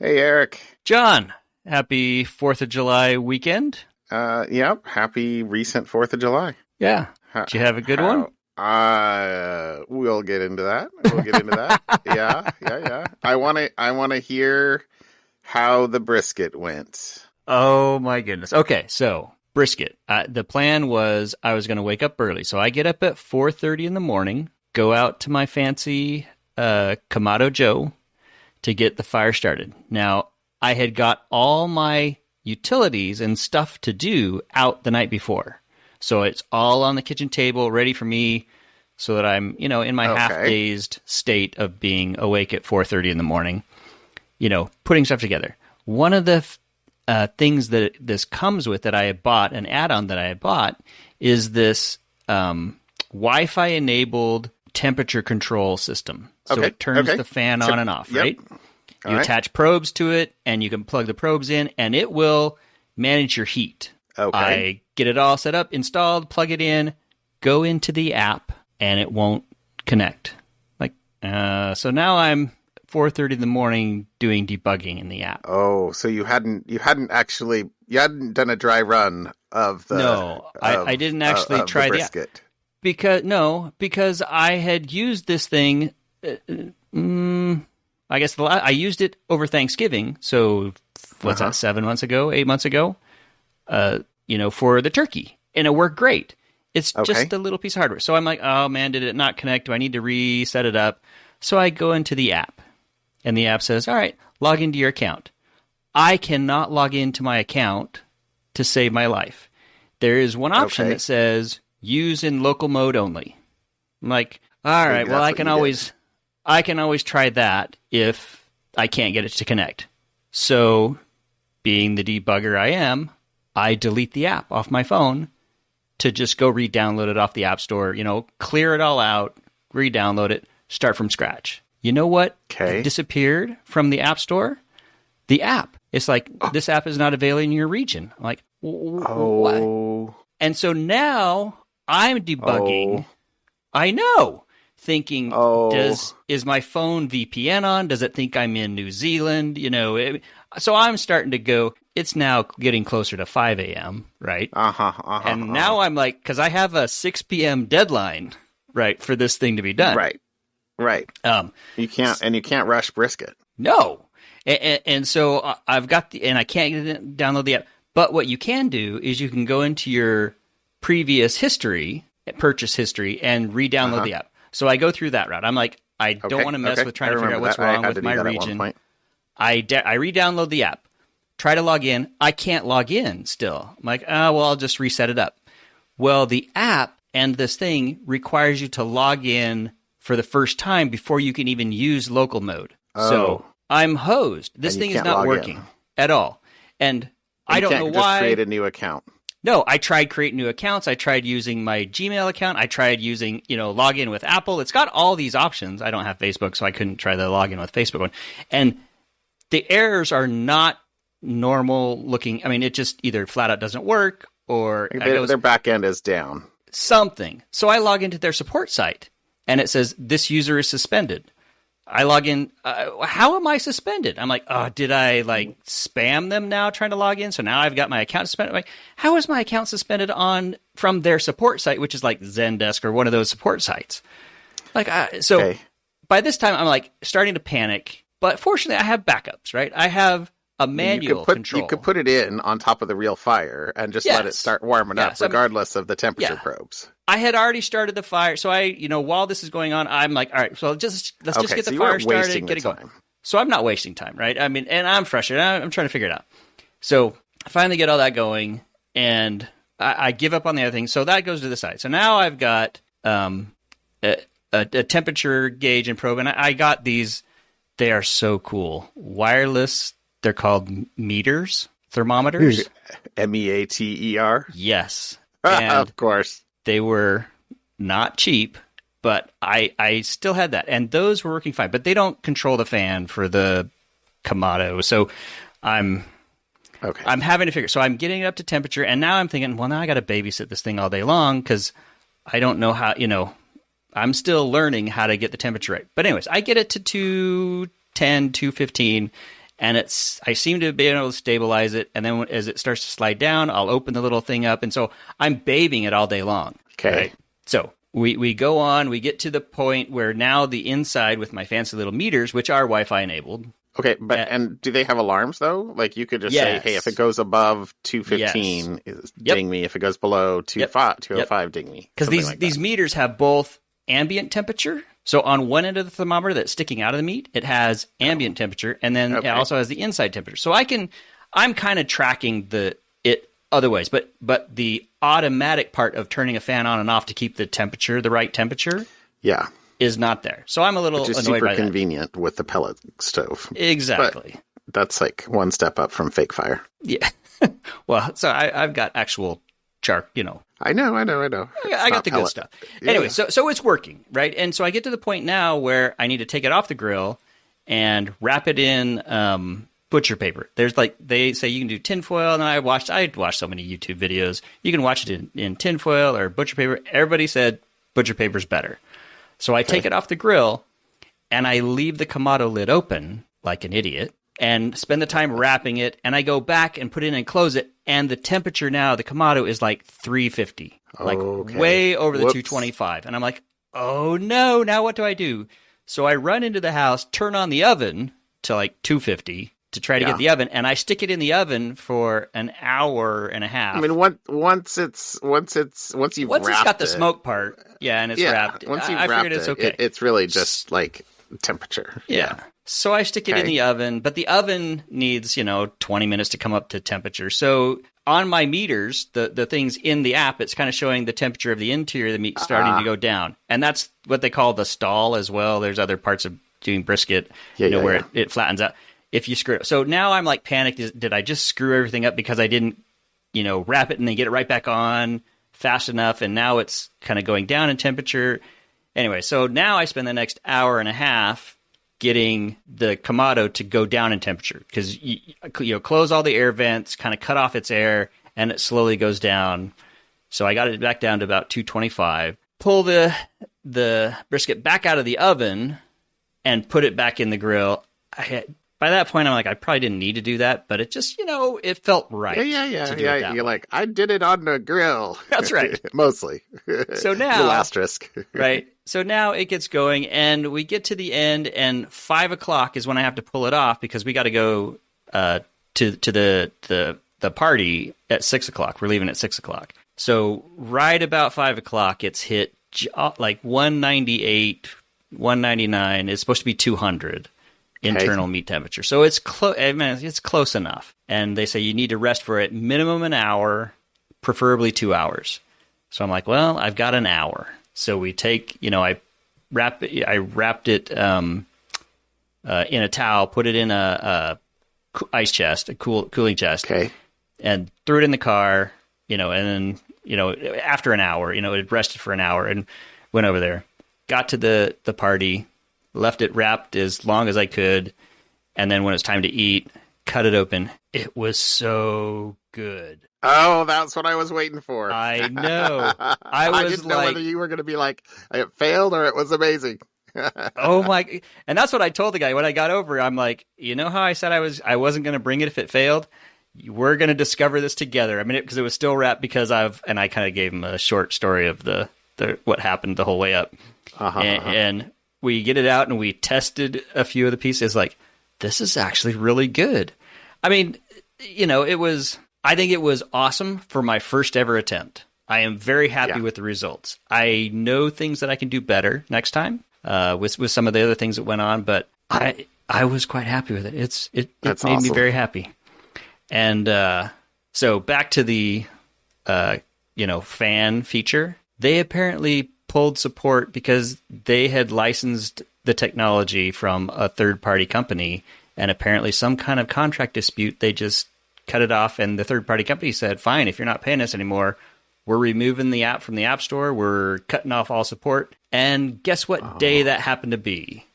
Hey, Eric. John, happy 4th of July weekend. Yep. Happy recent 4th of July. Yeah. Did you have a good one? We'll get into that. Yeah. I want to hear how the brisket went. Oh my goodness. Okay, so brisket. The plan was I was going to wake up early. So I get up at 4:30 in the morning, go out to my fancy Kamado Joe to get the fire started. Now, I had got all my utilities and stuff to do out the night before. So it's all on the kitchen table, ready for me, so that I'm, in my half-dazed state of being awake at 4:30 in the morning, putting stuff together. One of the things that this comes with that I had bought, an add-on that I had bought, is this Wi-Fi enabled temperature control system. So it turns the fan on and off, right? You attach probes to it, and you can plug the probes in, and it will manage your heat. Okay. I get it all set up, installed, plug it in, go into the app, and it won't connect. So now I'm 4:30 in the morning doing debugging in the app. Oh, so you hadn't done a dry run of the I didn't actually try the brisket. Because I had used this thing. I guess I used it over Thanksgiving. So what's that? 7 months ago, 8 months ago. For the turkey, and it worked great. It's just a little piece of hardware. So I'm like, oh man, did it not connect? Do I need to reset it up? So I go into the app, and the app says, all right, log into your account. I cannot log into my account to save my life. There is one option that says use in local mode only. I'm like, all right, well, I can always try that if I can't get it to connect. So being the debugger I am, I delete the app off my phone to just go re-download it off the App Store, clear it all out, re-download it, start from scratch. You know what disappeared from the App Store? The app. It's like, this app is not available in your region. I'm like, what? And so now I'm debugging. I know. Thinking, is my phone VPN on? Does it think I'm in New Zealand? So I'm starting to go, it's now getting closer to 5 a.m., right? And now I'm like, because I have a 6 p.m. deadline, right, for this thing to be done. Right. You can't rush brisket. No. And so I've got and I can't download the app. But what you can do is you can go into your previous purchase history, and re-download the app. So I go through that route. I'm like, I don't want to mess with trying to figure out what's wrong with my region. I re-download the app, try to log in. I can't log in still. I'm like, I'll just reset it up. Well, the app and this thing requires you to log in for the first time before you can even use local mode. So I'm hosed. This thing is not working at all. And I don't know why. Just create a new account. No, I tried creating new accounts. I tried using my Gmail account. I tried using, log in with Apple. It's got all these options. I don't have Facebook, so I couldn't try the login with Facebook one. And the errors are not normal looking. I mean, it just either flat out doesn't work, or their back end is down. Something. So I log into their support site, and it says, this user is suspended. I log in. How am I suspended? I'm like, did I spam them now trying to log in? So now I've got my account suspended. Like, how is my account suspended from their support site, which is like Zendesk or one of those support sites? By this time, I'm starting to panic. But fortunately, I have backups, right? I have a manual control. You could put it in on top of the real fire and just let it start warming up, regardless of the temperature probes. I had already started the fire, so while this is going on, I'm like, all right, so let's just get the fire started, get it going. So I'm not wasting time, right? I mean, and I'm frustrated. I'm trying to figure it out. So I finally get all that going, and I give up on the other thing. So that goes to the side. So now I've got a temperature gauge and probe, and I got these. They are so cool. Wireless. They're called meters, thermometers. MEATER? Yes. Of course. They were not cheap, but I still had that. And those were working fine. But they don't control the fan for the Kamado. So I'm having to figure. So I'm getting it up to temperature. And now I'm thinking, well, now I got to babysit this thing all day long because I don't know how, I'm still learning how to get the temperature right. But anyways, I get it to 210, 215. And I seem to be able to stabilize it. And then as it starts to slide down, I'll open the little thing up. And so I'm babying it all day long. Okay. Right? So we go on, we get to the point where now the inside with my fancy little meters, which are Wi-Fi enabled. Okay, but and do they have alarms though? Like you could just say, hey, if it goes above 215, ding me. If it goes below 205, ding me. Because these meters have both ambient temperature. So on one end of the thermometer that's sticking out of the meat, it has ambient temperature, and then it also has the inside temperature. So I'm kind of tracking it other ways, but the automatic part of turning a fan on and off to keep the right temperature, is not there. So I'm a little annoyed by that. Which is super convenient with the pellet stove. Exactly. But that's like one step up from fake fire. Yeah. Well, so I've got actual charcoal, I know. I got the good stuff. Anyway, so it's working, right? And so I get to the point now where I need to take it off the grill and wrap it in butcher paper. There's they say you can do tinfoil, and I watched so many YouTube videos. You can watch it in tinfoil or butcher paper. Everybody said butcher paper's better. So I take it off the grill, and I leave the Kamado lid open like an idiot, and spend the time wrapping it, and I go back and put it in and close it, and the temperature now, the Kamado is like 350, way over the 225. And I'm like, oh no, now what do I do? So I run into the house, turn on the oven to like 250 to try to get the oven, and I stick it in the oven for an hour and a half. I mean, once it's got the smoke part, and it's wrapped. Once you've I wrapped figured it's okay. It's really just like temperature. Yeah. So I stick it in the oven, but the oven needs 20 minutes to come up to temperature. So on my meters, the things in the app, it's kind of showing the temperature of the interior of the meat starting to go down, and that's what they call the stall as well. There's other parts of doing brisket, where it flattens out. If you screw it. So now I'm like panicked. Did I just screw everything up because I didn't, wrap it and then get it right back on fast enough? And now it's kind of going down in temperature. Anyway, so now I spend the next hour and a half getting the Kamado to go down in temperature because you close all the air vents, kind of cut off its air, and it slowly goes down. So I got it back down to about 225. Pull the brisket back out of the oven and put it back in the grill. By that point, I'm like, I probably didn't need to do that, but it just, it felt right. Yeah. You're like, I did it on the grill. That's right. Mostly. So now, little asterisk. Right. So now it gets going, and we get to the end, and 5 o'clock is when I have to pull it off because we got to go to the party at 6 o'clock. We're leaving at 6 o'clock. So right about 5 o'clock, it's hit like 198, 199. It's supposed to be 200. Internal meat temperature. So it's it's close enough. And they say you need to rest for it minimum an hour, preferably 2 hours. So I'm like, well, I've got an hour. So we take, I wrapped it in a towel, put it in a ice chest, a cooling chest, and threw it in the car, and then, after an hour, it rested for an hour and went over there, got to the party, left it wrapped as long as I could, and then when it's time to eat, cut it open. It was so good. Oh, that's what I was waiting for. I know. I didn't know whether you were going to be like, it failed or it was amazing. Oh my! And that's what I told the guy when I got over. I'm like, how I said I wasn't going to bring it if it failed? We're going to discover this together. I mean, because it was still wrapped and I kind of gave him a short story of the what happened the whole way up. And we get it out and we tested a few of the pieces. Like, this is actually really good. I mean, I think it was awesome for my first ever attempt. I am very happy with the results. I know things that I can do better next time with some of the other things that went on, but I was quite happy with it. It made awesome. Me very happy. And so back to the fan feature. They apparently pulled support because they had licensed the technology from a third-party company, and apparently some kind of contract dispute, they just cut it off, and the third-party company said, fine, if you're not paying us anymore, we're removing the app from the App Store, we're cutting off all support. And guess what day that happened to be?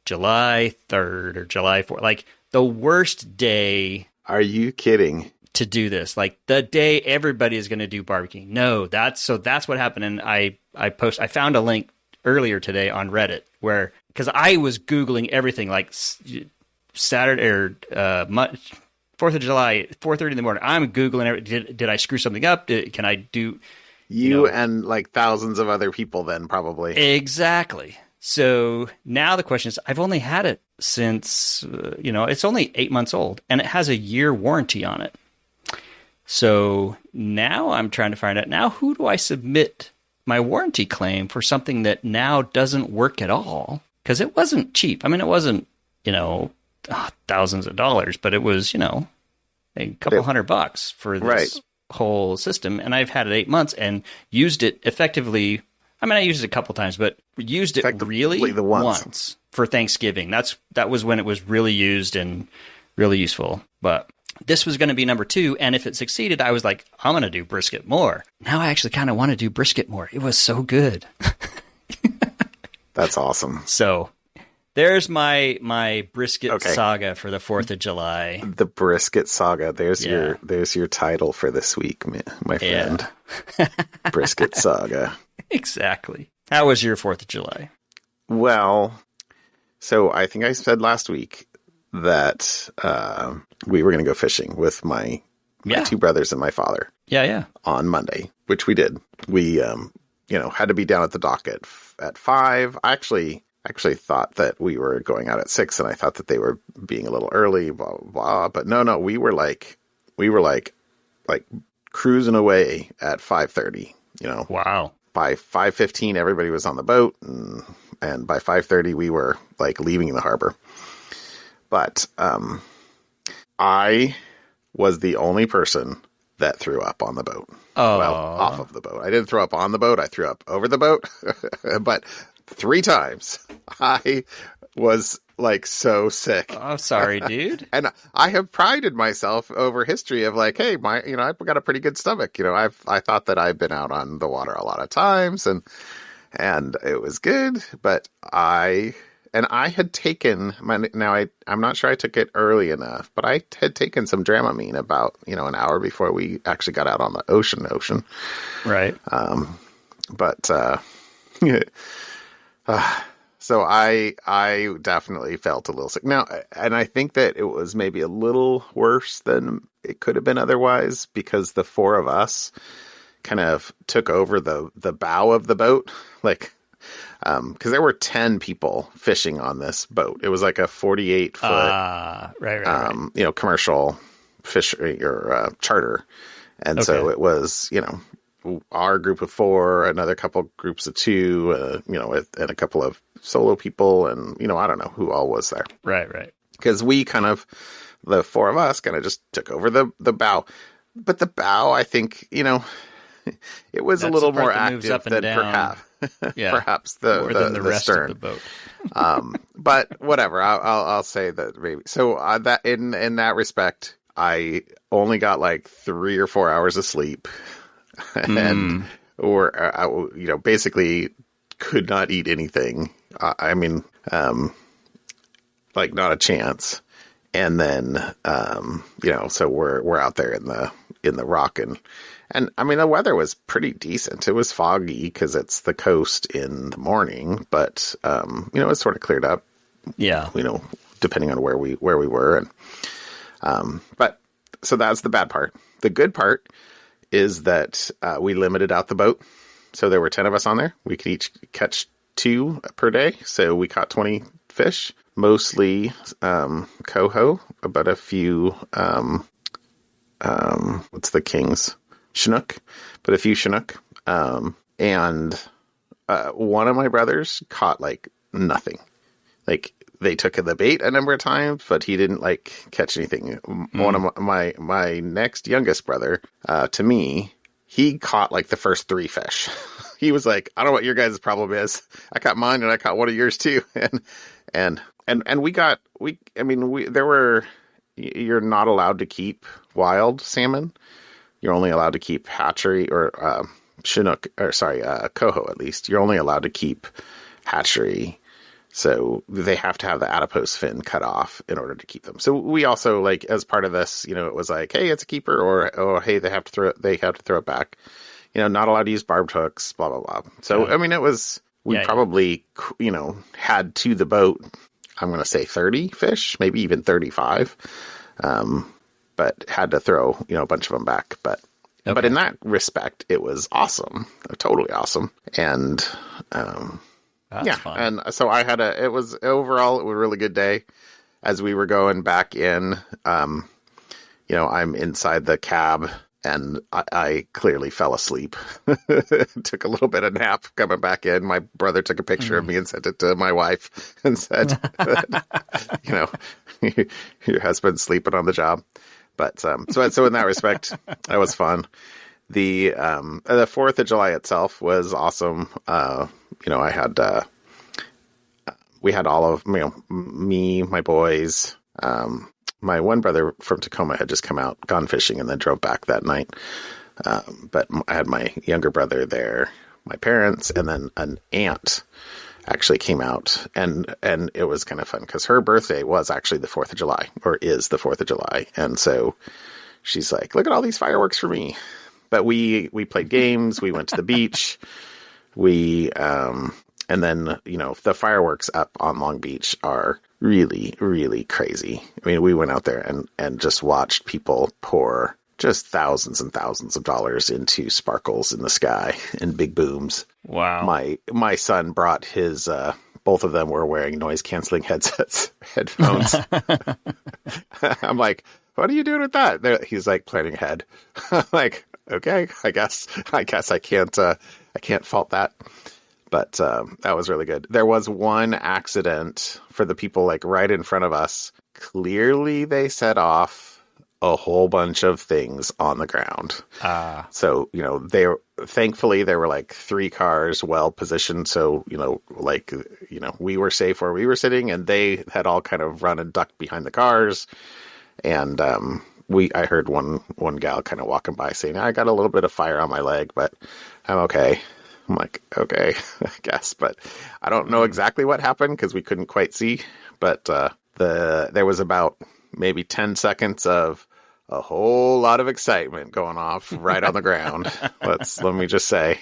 July 3rd or July 4th. Like, the worst day... Are you kidding? To do this, like the day everybody is going to do barbecue. No, that's what happened. And I found a link earlier today on Reddit because I was Googling everything like Saturday or 4th of July, 4:30 in the morning. I'm Googling, did I screw something up? Can I do... You and like thousands of other people then probably. Exactly. So now the question is, I've only had it since, it's only 8 months old, and it has a year warranty on it. So now I'm trying to find out, now who do I submit my warranty claim for something that now doesn't work at all? Because it wasn't cheap. I mean, it wasn't, thousands of dollars, but it was, a couple $100 for this whole system. And I've had it 8 months and used it effectively. I mean, I used it a couple times, but used it really once for Thanksgiving. That was when it was really used and really useful. But this was going to be number 2, and if it succeeded, I was like, I'm going to do brisket more. Now I actually kind of want to do brisket more. It was so good. That's awesome. So there's my brisket saga for the 4th of July. The Brisket Saga. There's your title for this week, my friend. Yeah. Brisket Saga. Exactly. How was your 4th of July? Well, so I think I said last week that we were going to go fishing with my 2 brothers and my father. Yeah. On Monday, which we did. We, had to be down at the dock at 5. I actually thought that we were going out at 6, and I thought that they were being a little early, blah, blah, blah. But no, we were like cruising away at 5:30, Wow. By 5:15, everybody was on the boat, and by 5:30, we were like leaving the harbor. But I was the only person that threw up on the boat. Oh. Well, off of the boat. I didn't throw up on the boat. I threw up over the boat. But 3 times I was like so sick. Oh, sorry, dude. And I have prided myself over history of like, hey, I've got a pretty good stomach. I thought that I've been out on the water a lot of times and it was good, but I had taken I'm not sure I took it early enough, but I had taken some Dramamine about, an hour before we actually got out on the ocean. Right. So I definitely felt a little sick now, and I think that it was maybe a little worse than it could have been otherwise, because the 4 of us kind of took over the bow of the boat, like, because there were 10 people fishing on this boat. It was like a 48-foot, right. Commercial fishery or charter, and so it was, our group of 4, another couple groups of 2, and a couple of solo people, and I don't know who all was there. Right. Because we the 4 of us kind of just took over the bow, but the bow, I think, it was a little more active than perhaps the rest stern. of the boat. But whatever, I'll say that maybe. So that in that respect, I only got like 3 or 4 hours of sleep. And basically could not eat anything. Like not a chance. And then, so we're out there in the rock, and I mean, the weather was pretty decent. It was foggy because it's the coast in the morning, but it sort of cleared up. Yeah. Depending on where we were, and but so that's the bad part. The good part is that we limited out the boat. So there were 10 of us on there. We could each catch 2 per day. So we caught 20 fish, mostly coho, but a few, what's the king's? Chinook, but a few Chinook. And one of my brothers caught like nothing. Like they took the bait a number of times, but he didn't like catch anything. One of my next youngest brother, to me, he caught like the first 3 fish. He was like, I don't know what your guys' problem is. I caught mine and I caught one of yours too. And you're not allowed to keep wild salmon. You're only allowed to keep hatchery or Chinook, or sorry, coho at least. You're only allowed to keep hatchery. So they have to have the adipose fin cut off in order to keep them. So we also, like, as part of this, it was like, hey, it's a keeper, or oh, hey, they have to throw it back. Not allowed to use barbed hooks, blah blah blah. So I mean, it was we probably had to the boat I'm going to say 30 fish, maybe even 35. But had to throw, a bunch of them back. But in that respect, it was awesome. Totally awesome. And, That's fun. And so it was overall, it was a really good day. As we were going back in, I'm inside the cab and I clearly fell asleep. Took a little bit of nap coming back in. My brother took a picture of me and sent it to my wife and said, your husband's sleeping on the job. But so in that respect, that was fun. The 4th of July itself was awesome. We had all of me, my boys. My one brother from Tacoma had just gone fishing, and then drove back that night. But I had my younger brother there, my parents, and then an aunt actually came out, and it was kind of fun because her birthday was actually the 4th of July, or is the 4th of July. And so she's like, look at all these fireworks for me. But we played games. We went to the beach. And then, the fireworks up on Long Beach are really, really crazy. I mean, we went out there and just watched people pour just thousands and thousands of dollars into sparkles in the sky and big booms. Wow. My son brought his, both of them were wearing noise-canceling headphones. I'm like, what are you doing with that? He's like, planning ahead. I'm like, okay, I guess I can't fault that. But that was really good. There was one accident for the people like right in front of us. Clearly, they set off a whole bunch of things on the ground. So, thankfully there were like 3 cars well positioned. So, we were safe where we were sitting, and they had all kind of run and ducked behind the cars. And I heard one gal kind of walking by saying, I got a little bit of fire on my leg, but I'm okay. I'm like, okay, I guess, but I don't know exactly what happened because we couldn't quite see. But there was about maybe 10 seconds of a whole lot of excitement going off right on the ground. Let me just say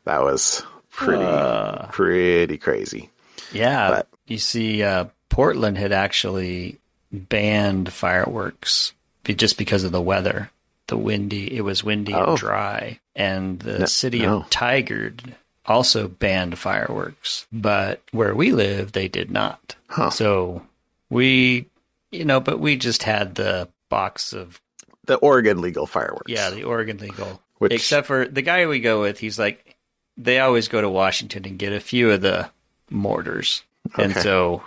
that was pretty crazy. Yeah, but you see, Portland had actually banned fireworks just because of the weather. It was windy and dry. And the city of Tigard also banned fireworks. But where we live, they did not. Huh. So we just had the box of... the Oregon legal fireworks. Yeah, the Oregon legal. Except for the guy we go with, he's like, they always go to Washington and get a few of the mortars. Okay. And so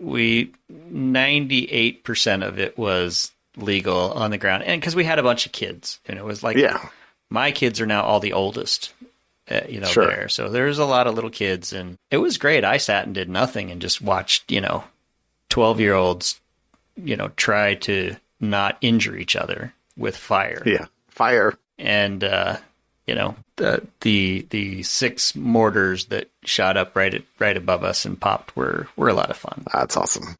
98% of it was legal on the ground, and because we had a bunch of kids, and it was like, my kids are now all the oldest, sure. there, so there's a lot of little kids, and it was great. I sat and did nothing and just watched 12-year-olds try to not injure each other with fire. And the 6 mortars that shot up right above us and popped were a lot of fun. That's awesome.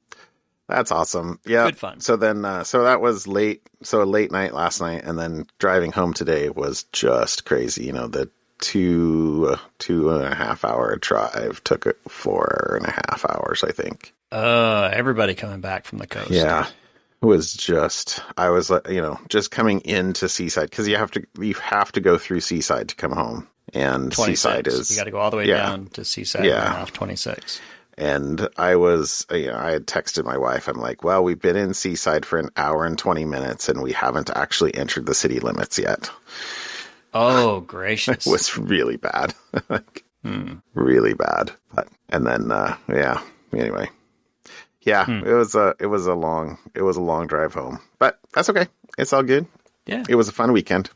Yeah. Good fun. So then, so that was late. So a late night last night, and then driving home today was just crazy. The 2.5 hour drive took 4.5 hours, I think. Everybody coming back from the coast. Yeah. It was I was, just coming into Seaside, because you have to go through Seaside to come home. And 26. Seaside is... you got to go all the way down to Seaside and off 26. And I was, I had texted my wife. I'm like, well, we've been in Seaside for an hour and 20 minutes, and we haven't actually entered the city limits yet. Oh, gracious. It was really bad. Really bad. And then, anyway. Yeah, it was a long drive home, but that's okay. It's all good. Yeah. It was a fun weekend.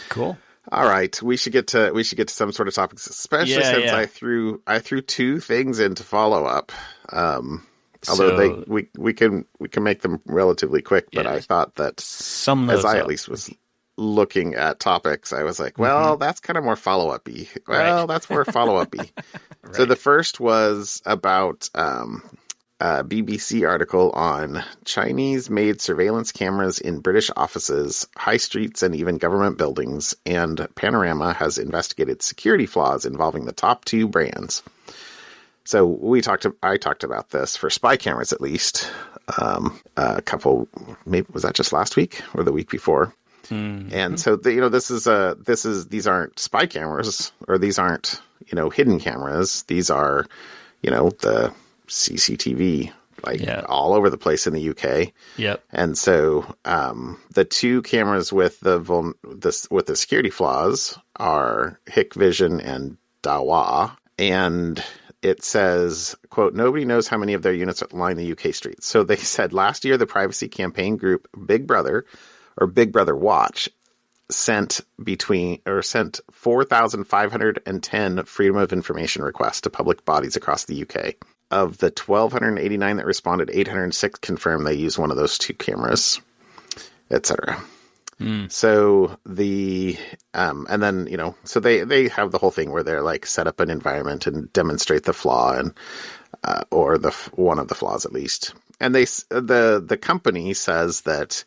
Cool. All right, we should get to some sort of topics, especially since I threw 2 things in to follow up. Although we can make them relatively quick, but I thought that at least was looking at topics, I was like, well, that's kind of more follow-up-y. Well, that's more follow-up-y. Right. So the first was about a BBC article on Chinese-made surveillance cameras in British offices, high streets, and even government buildings, and Panorama has investigated security flaws involving the top 2 brands. So I talked about this for spy cameras, at least, a couple, maybe was that just last week or the week before? Mm-hmm. And so, these aren't spy cameras, or these aren't, hidden cameras. These are, the CCTV, all over the place in the UK. Yep. And so, the two cameras with the security flaws are Hikvision and Dahua. And it says, quote, nobody knows how many of their units line the UK streets. So they said last year, the privacy campaign group Big Brother Watch sent 4,510 freedom of information requests to public bodies across the UK. Of the 1,289 that responded, 806 confirmed they use one of those two cameras, etc. So and then, so they have the whole thing where they're like set up an environment and demonstrate the flaw and, or one of the flaws at least. And the company says that,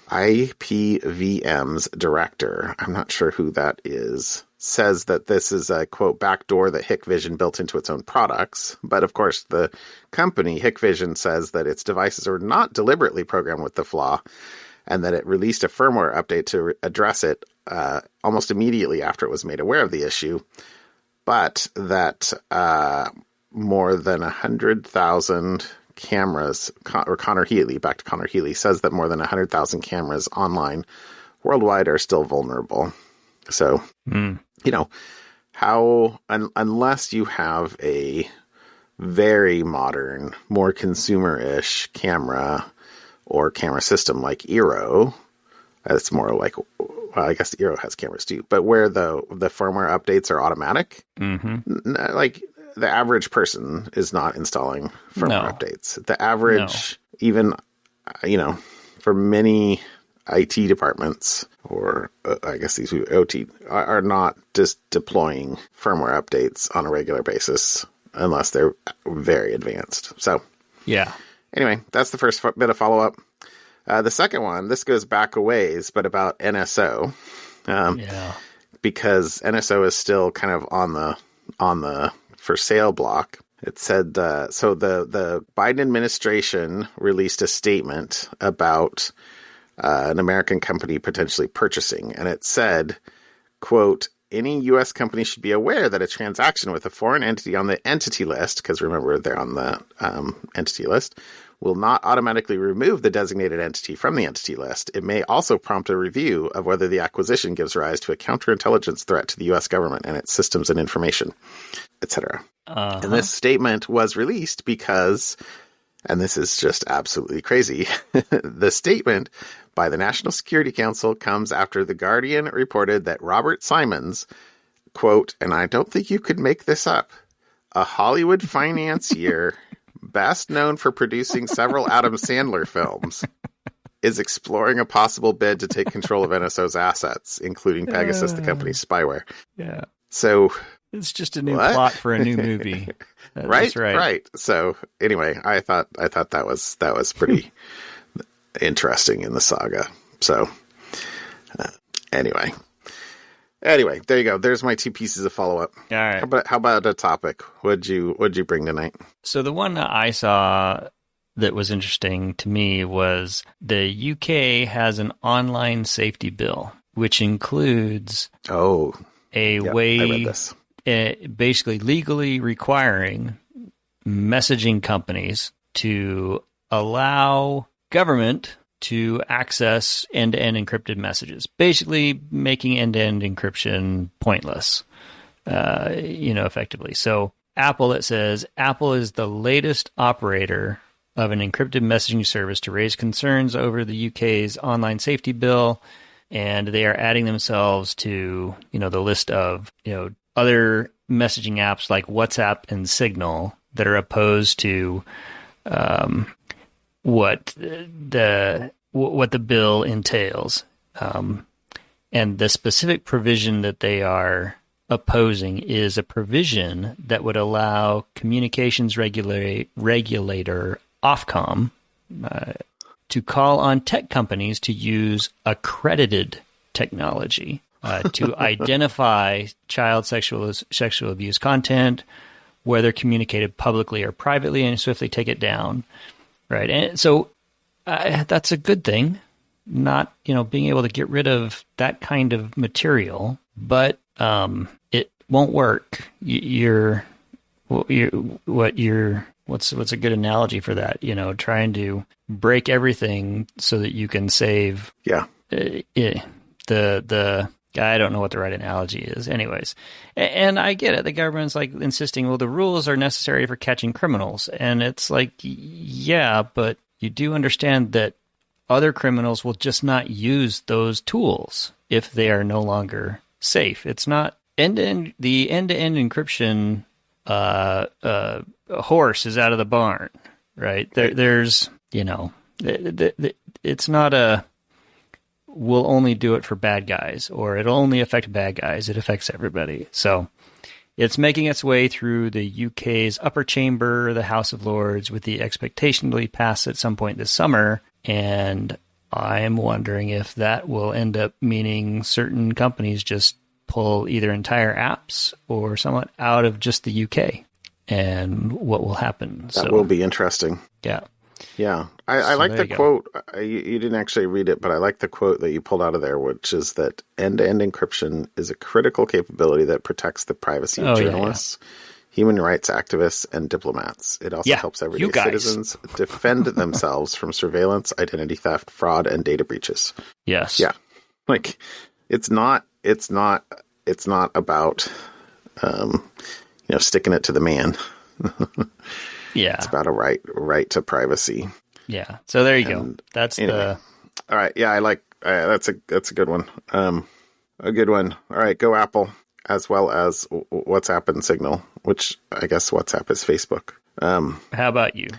IPVM's director, I'm not sure who that is, says that this is a, quote, backdoor that Hikvision built into its own products. But of course, the company, Hikvision, says that its devices are not deliberately programmed with the flaw, and that it released a firmware update to address it almost immediately after it was made aware of the issue. But that more than 100,000 cameras, or Connor Healy, back to Connor Healy, says that more than 100,000 cameras online worldwide are still vulnerable. So, how, unless you have a very modern, more consumer-ish camera or camera system like Eero, it's more like, well, I guess Eero has cameras too, but where the firmware updates are automatic, like the average person is not installing firmware updates. The average, even, for many IT departments, or I guess these OT, are not just deploying firmware updates on a regular basis unless they're very advanced. So, yeah. Anyway, that's the first bit of follow-up. The second one, this goes back a ways, but about NSO. Because NSO is still kind of on the for sale block. It said, so the Biden administration released a statement about an American company potentially purchasing. And it said, quote, any U.S. company should be aware that a transaction with a foreign entity on the entity list, because remember, they're on the entity list, will not automatically remove the designated entity from the entity list. It may also prompt a review of whether the acquisition gives rise to a counterintelligence threat to the U.S. government and its systems and information, etc. And this statement was released because, and this is just absolutely crazy, the statement by the National Security Council comes after The Guardian reported that Robert Simons, quote, and I don't think you could make this up, a Hollywood financier best known for producing several Adam Sandler films, is exploring a possible bid to take control of NSO's assets, including Pegasus, the company's spyware. Yeah. So it's just a new plot for a new movie. Right. So anyway, I thought that was pretty interesting in the saga. So anyway, there you go. There's my two pieces of follow up. All right. How about a topic? What'd you bring tonight? So the one that I saw that was interesting to me was the UK has an online safety bill, which includes way, I read this. Basically legally requiring messaging companies to allow government to access end-to-end encrypted messages, basically making end-to-end encryption pointless, effectively. So it says Apple is the latest operator of an encrypted messaging service to raise concerns over the UK's online safety bill, and they are adding themselves to, the list of, other messaging apps like WhatsApp and Signal that are opposed to what the bill entails. And the specific provision that they are opposing is a provision that would allow communications regulator Ofcom to call on tech companies to use accredited technology to identify child sexual abuse content, whether communicated publicly or privately, and swiftly take it down. Right. And so that's a good thing, not, being able to get rid of that kind of material, but it won't work. What's a good analogy for that? Trying to break everything so that you can save. Yeah. The I don't know what the right analogy is. Anyways, and I get it. The government's like insisting, well, the rules are necessary for catching criminals, and it's like, yeah, but you do understand that other criminals will just not use those tools if they are no longer safe. It's not the end-to-end encryption. Horse is out of the barn, right? There's, it's not we'll only do it for bad guys, or it'll only affect bad guys. It affects everybody. So it's making its way through the UK's upper chamber, the House of Lords, with the expectation to be passed at some point this summer. And I'm wondering if that will end up meaning certain companies just pull either entire apps or somewhat out of just the UK, and what will happen. That will be interesting. Yeah. Yeah. I like the quote. You didn't actually read it, but I like the quote that you pulled out of there, which is that end-to-end encryption is a critical capability that protects the privacy of journalists, human rights activists, and diplomats. It also helps everyday citizens defend themselves from surveillance, identity theft, fraud, and data breaches. Yes. Yeah. Like, it's not about, sticking it to the man. Yeah. It's about a right to privacy. Yeah. So there you go. That's anyway. All right. Yeah. I like, that's a good one. A good one. All right. Go Apple, as well as WhatsApp and Signal, which I guess WhatsApp is Facebook. How about you?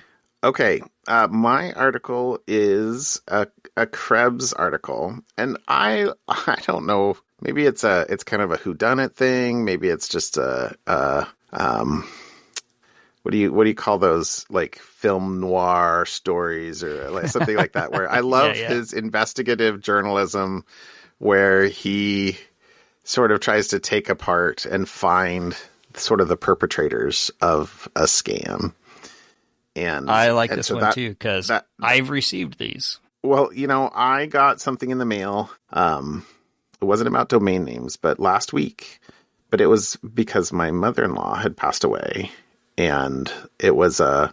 Okay. My article is a Krebs article, and I don't know. Maybe it's kind of a whodunit thing. Maybe it's just what do you call those, like film noir stories or like something like that, where I love his investigative journalism, where he sort of tries to take apart and find sort of the perpetrators of a scam. And I like this one too, because I've received these. Well, I got something in the mail. It wasn't about domain names, but last week. But it was because my mother-in-law had passed away, and it was to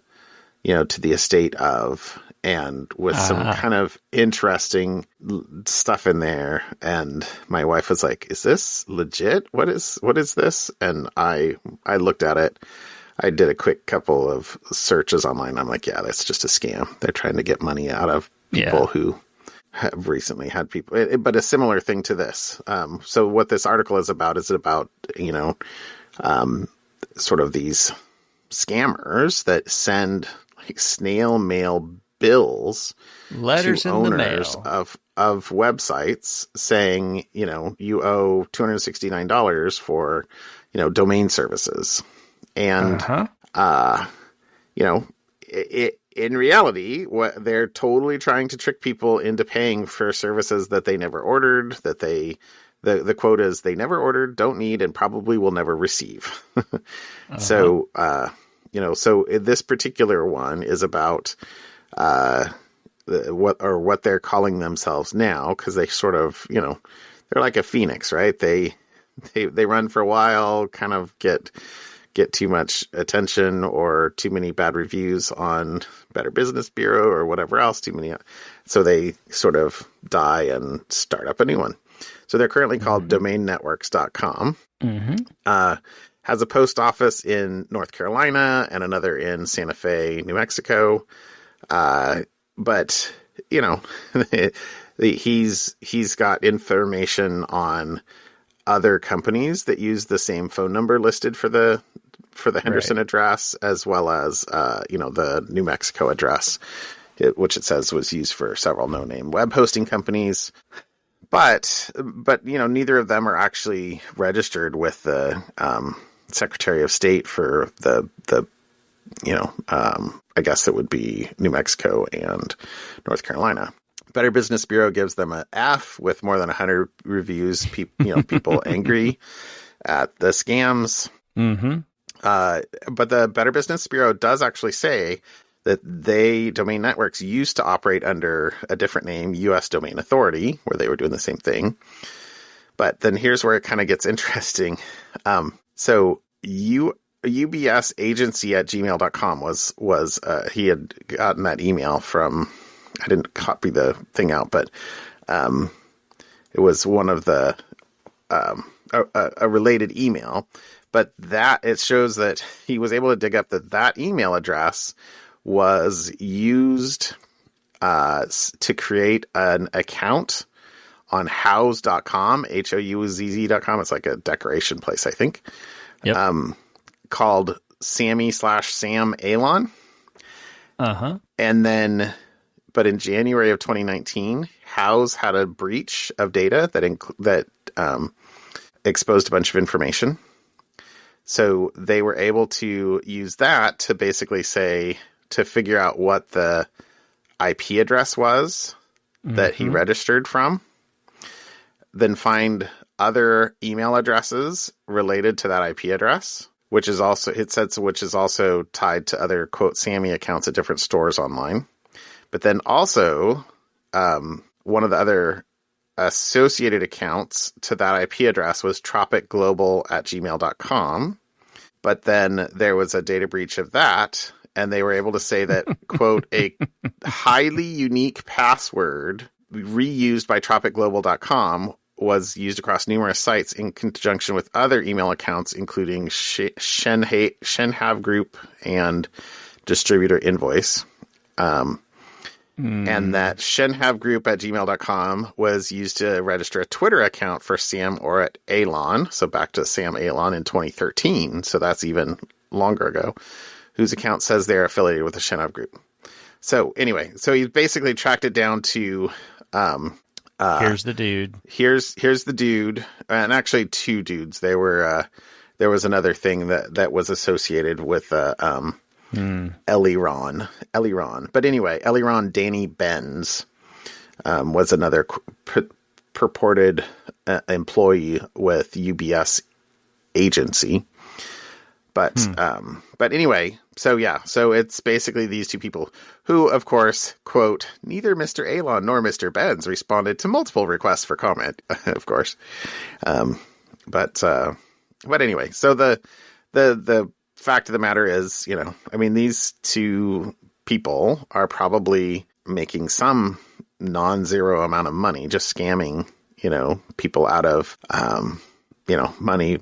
the estate of, and with some kind of interesting stuff in there. And my wife was like, "Is this legit? What is this?" And I looked at it. I did a quick couple of searches online. I'm like, yeah, that's just a scam. They're trying to get money out of people who have recently had people, but a similar thing to this. So what this article is about sort of these scammers that send like snail mail bills, letters to in owners the mail of websites saying, you owe $269 for, domain services. And, in reality, what they're totally trying to trick people into paying for services that they never ordered, that the quote is they never ordered, don't need, and probably will never receive. So, so this particular one is about, what they're calling themselves now, because they sort of, they're like a phoenix, right? They run for a while, kind of get too much attention or too many bad reviews on Better Business Bureau or whatever else, so they sort of die and start up a new one. So they're currently called domainnetworks.com. Has a post office in North Carolina and another in Santa Fe, New Mexico. But he's got information on other companies that use the same phone number listed for the Henderson address, as well as the New Mexico address, which it says was used for several no-name web hosting companies. But neither of them are actually registered with the Secretary of State for the I guess it would be New Mexico and North Carolina. Better Business Bureau gives them an F with more than 100 reviews. People angry at the scams. But the Better Business Bureau does actually say that domain networks used to operate under a different name, U.S. Domain Authority, where they were doing the same thing. But then here's where it kind of gets interesting. So ubsagency@gmail.com was he had gotten that email from, I didn't copy the thing out, but it was one of the a related email. But that it shows that he was able to dig up that email address was used to create an account on houzz.com, HOUZZ.com. It's like a decoration place, I think. Yep. Called Sammy/Sam Alon. Uh-huh. And then, but in January of 2019, Houzz had a breach of data that exposed a bunch of information. So they were able to use that to basically say, to figure out what the IP address was that he registered from, then find other email addresses related to that IP address, which is also, it says, which is also tied to other, quote, Sammy accounts at different stores online. But then also, one of the other associated accounts to that IP address was tropicglobal@gmail.com. But then there was a data breach of that, and they were able to say that, quote, a highly unique password reused by tropicglobal.com was used across numerous sites in conjunction with other email accounts, including Shenhav Group and Distributor Invoice. And that shenhavgroup@gmail.com was used to register a Twitter account for Sam Alon. So back to Sam Alon in 2013. So that's even longer ago, whose account says they're affiliated with the Shenhav Group. So anyway, so he basically tracked it down to, here's the dude. Here's the dude, and actually two dudes. They were, there was another thing that was associated with, Eliron. But anyway, Eliron Danny Benz was another purported employee with UBS agency. But anyway, so it's basically these two people who, of course, quote, neither Mr. Alon nor Mr. Benz responded to multiple requests for comment, of course. But anyway, so the fact of the matter is, I mean, these two people are probably making some non-zero amount of money, just scamming, people out of, money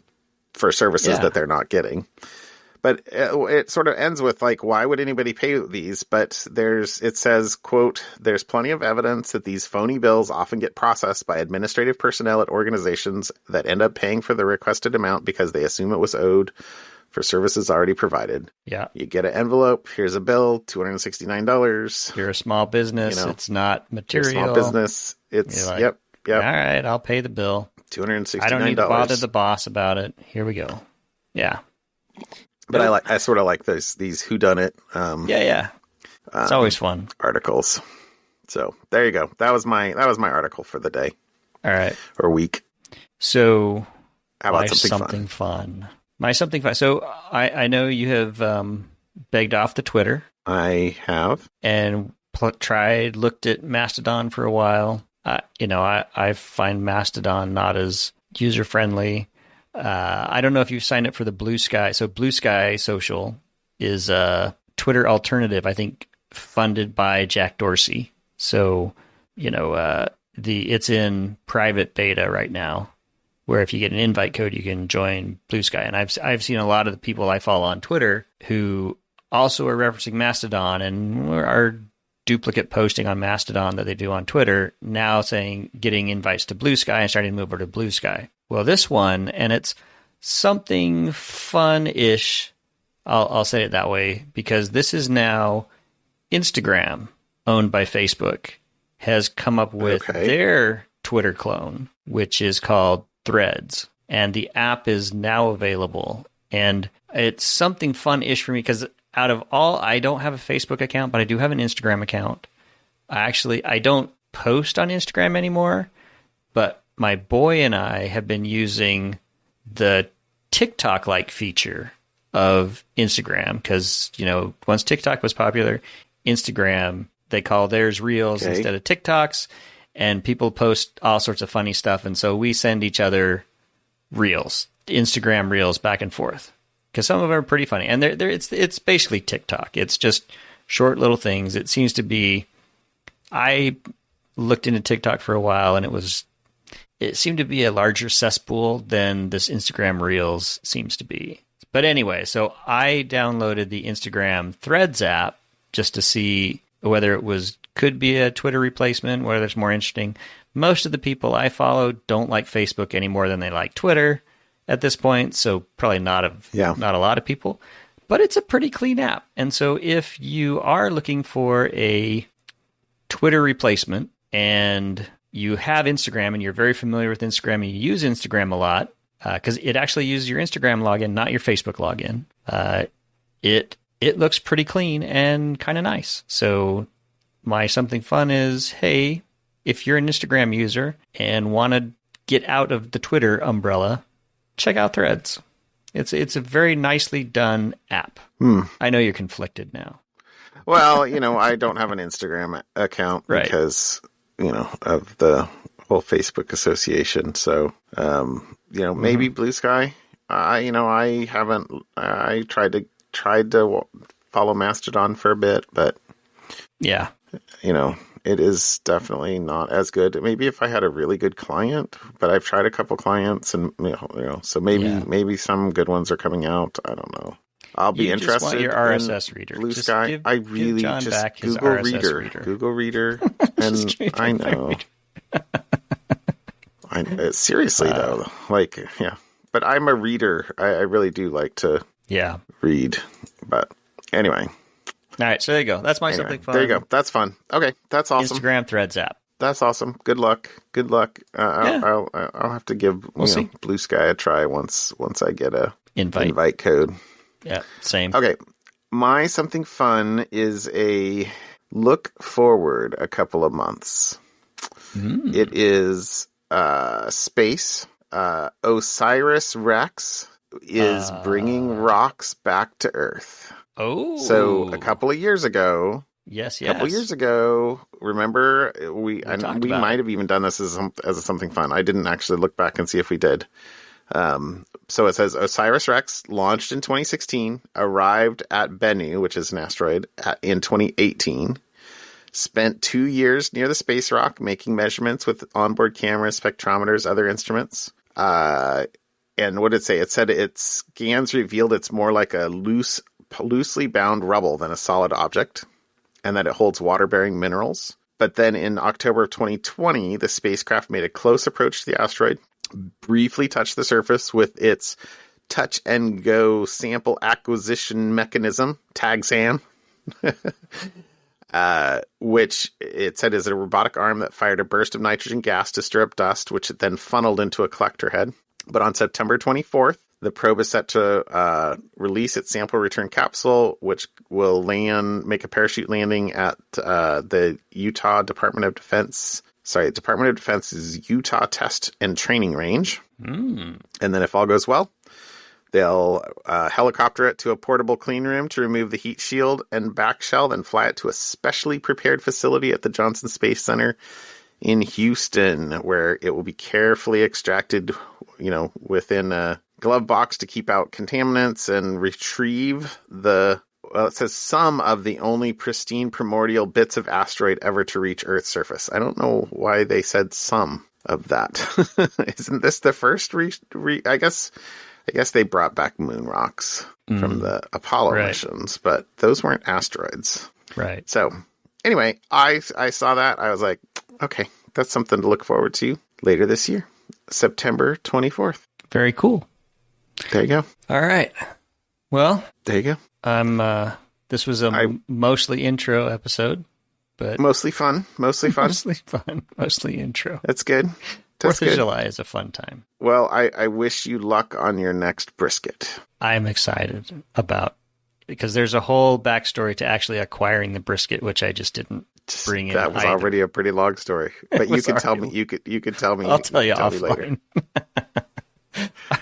for services that they're not getting. But it sort of ends with, like, why would anybody pay these? But it says, quote, there's plenty of evidence that these phony bills often get processed by administrative personnel at organizations that end up paying for the requested amount because they assume it was owed for services already provided. Yeah. You get an envelope. Here's a bill, $269. You're a small business. It's not material. You're a small business. It's, like, yep. All right, I'll pay the bill. $269. I don't need to bother the boss about it. Here we go. Yeah. But I sort of like these whodunit. Yeah. It's always fun. Articles. So there you go. That was my article for the day. All right. Or week. So how about something fun? My something fun. So I know you have begged off the Twitter. I have. And looked at Mastodon for a while. I find Mastodon not as user-friendly. I don't know if you've signed up for the Blue Sky. So Blue Sky Social is a Twitter alternative, I think, funded by Jack Dorsey. So, it's in private beta right now, where if you get an invite code, you can join Blue Sky. And I've seen a lot of the people I follow on Twitter who also are referencing Mastodon and are duplicate posting on Mastodon that they do on Twitter, now saying getting invites to Blue Sky and starting to move over to Blue Sky. Well, this one, and it's something fun-ish, I'll say it that way, because this is now Instagram, owned by Facebook, has come up with their Twitter clone, which is called Threads. And the app is now available. And it's something fun-ish for me because out of all, I don't have a Facebook account, but I do have an Instagram account. I don't post on Instagram anymore, but my boy and I have been using the TikTok-like feature of Instagram because, once TikTok was popular, Instagram, they call theirs Reels instead of TikToks, and people post all sorts of funny stuff. And so we send each other Reels, Instagram Reels back and forth because some of them are pretty funny. And it's basically TikTok. It's just short little things. It seems to be, I looked into TikTok for a while and it seemed to be a larger cesspool than this Instagram Reels seems to be. But anyway, so I downloaded the Instagram Threads app just to see whether it could be a Twitter replacement, whether it's more interesting. Most of the people I follow don't like Facebook any more than they like Twitter at this point, so probably not a lot of people. But it's a pretty clean app. And so if you are looking for a Twitter replacement and you have Instagram and you're very familiar with Instagram and you use Instagram a lot, because it actually uses your Instagram login, not your Facebook login. It looks pretty clean and kind of nice. So my something fun is, hey, if you're an Instagram user and want to get out of the Twitter umbrella, check out Threads. It's a very nicely done app. I know you're conflicted now. Well, I don't have an Instagram account because, of the whole Facebook association. So, maybe Blue Sky. I haven't. I tried to follow Mastodon for a bit, but yeah, it is definitely not as good. Maybe if I had a really good client, but I've tried a couple clients, and so maybe some good ones are coming out. I don't know. I'll be interested. Just want your RSS reader. Blue Sky. I really John just back his Google RSS reader. Google Reader, and I know. Seriously though, but I'm a reader. I really do like to read. But anyway. All right, so there you go. That's something fun. There you go. That's fun. Okay, that's awesome. Instagram Threads app. That's awesome. Good luck. I'll have to give Blue Sky a try once I get a invite code. Yeah, same. Okay, my something fun is a look forward a couple of months. It is space. Osiris Rex is bringing rocks back to Earth. Oh. So a couple of years ago. Yes. Remember, we might have even done this as something fun. I didn't actually look back and see if we did. So it says Osiris Rex launched in 2016, arrived at Bennu, which is an asteroid, in 2018. Spent 2 years near the space rock, making measurements with onboard cameras, spectrometers, other instruments. And what did it say? It said its scans revealed it's more like a loosely bound rubble than a solid object, and that it holds water-bearing minerals. But then in October of 2020, the spacecraft made a close approach to the asteroid, briefly touched the surface with its touch-and-go sample acquisition mechanism, TAG-SAM, which it said is a robotic arm that fired a burst of nitrogen gas to stir up dust, which it then funneled into a collector head. But on September 24th, the probe is set to release its sample return capsule, which will make a parachute landing at the Utah Department of Defense. Department of Defense's Utah Test and Training Range. And then if all goes well, they'll helicopter it to a portable clean room to remove the heat shield and back shell, then fly it to a specially prepared facility at the Johnson Space Center in Houston, where it will be carefully extracted, within a glove box to keep out contaminants and retrieve it says some of the only pristine primordial bits of asteroid ever to reach Earth's surface. I don't know why they said some of that. Isn't this the first I guess they brought back moon rocks from the Apollo missions, but those weren't asteroids. Right. So anyway, I saw that. I was like, okay, that's something to look forward to later this year, September 24th. Very cool. There you go. All right. Well, there you go. This was a mostly intro episode, but mostly fun. Mostly intro. That's good. Fourth of July is a fun time. Well, I wish you luck on your next brisket. I'm excited because there's a whole backstory to actually acquiring the brisket, which I just didn't bring in. That was already a pretty long story, but you could tell me. You could tell me. I'll tell you offline. Later.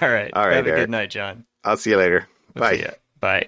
All right. All right. Have a good night, John. I'll see you later. Bye. See ya. Bye.